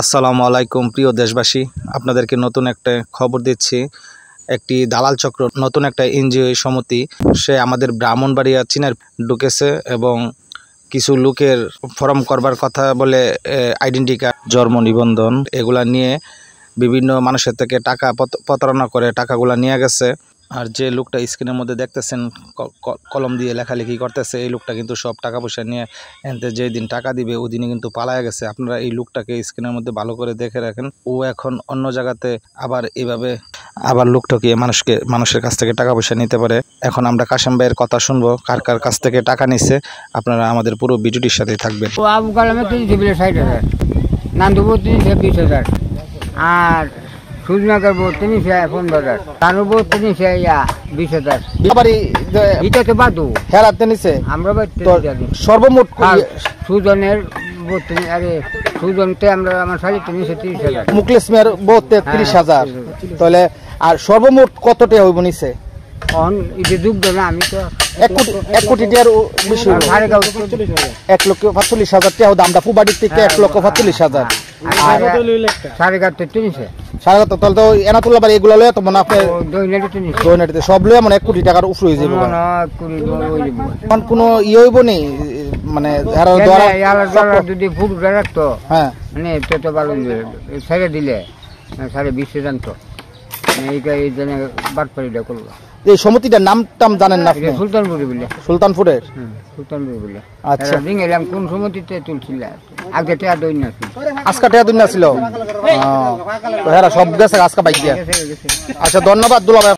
আসসালামু আলাইকুম প্রিয় দেশবাসী, আপনাদেরকে নতুন একটা খবর দিচ্ছি। একটি দালাল চক্র, নতুন একটা এনজিও সমিতি, সে আমাদের ব্রাহ্মণবাড়িয়া চিনার ঢুকেছে এবং কিছু লোকের ফর্ম করবার কথা বলে আইডেন্টি কার্ড, জন্ম নিবন্ধন এগুলা নিয়ে বিভিন্ন মানুষের থেকে টাকা প্রতারণা করে টাকাগুলা নিয়ে গেছে। আর যে লোকটা স্ক্রিনের মধ্যে দেখতেছেন কলম দিয়ে লেখালেখি করতেছে, এই লোকটা কিন্তু সব টাকা পয়সা নিয়ে এনতে যেই দিন টাকা দিবে ওই দিনই কিন্তু পালায়া গেছে। আপনারা এই লোকটাকে স্ক্রিনের মধ্যে ভালো করে দেখে রাখেন। ও এখন অন্য জায়গাতে আবার লোকটাকে মানুষের কাছ থেকে টাকা পয়সা নিতে পারে। এখন আমরা কাশেম ভাইয়ের কথা শুনবো, কার কার কাছ থেকে টাকা নিচ্ছে। আপনারা আমাদের পুরো ভিডিওটির সাথেই থাকবেন। আবু কালামে 60,000, নান্দুবো 20,000, আর সুজনগর বোর্ড 15,000, তানুবো 20,000। এটা তো বাদু হেরাতে নিছে আমরা সর্বমোট সুজনের সুজনতে আমরা আমার শাড়ি 30,000, মুকলেশ মেয়ের 32,000। তাহলে আর সর্বমোট কত টাকা হইব নিছে? আমি তো 1 কোটি টাকার বেশি, 1,45,000 টাকা দামটা ফুবাড়ির থেকে 1,45,000। তাহলে তো এনাতুল্লাহ বাড়ি এগুলো লয়ে তো মনে আপনার সব লয়ে মানে 1 কোটি টাকার উপরে হয়ে যাবে। কোনো ইয়ে হইব নি মানে যদি ফুট রাখতো, হ্যাঁ মানে তো ভালো ছেড়ে দিলে 20,000 জানতো এই জন্য বাটপাড়িটা করলো। এই সমিতিটার নাম টাম জানেন না আপনি? সুলতানপুরে বলে। সুলতানপুরের? সুলতানপুরে বলে। আচ্ছা, এলাম কোন সমিতিতে তুলছিল? আগে টেয়া দই না ছিল, আজকা টেয়া দই না ছিল। হ্যাঁ, সব গেছে আজকা বাইক দিয়া। আচ্ছা, ধন্যবাদ দুলা ভাই।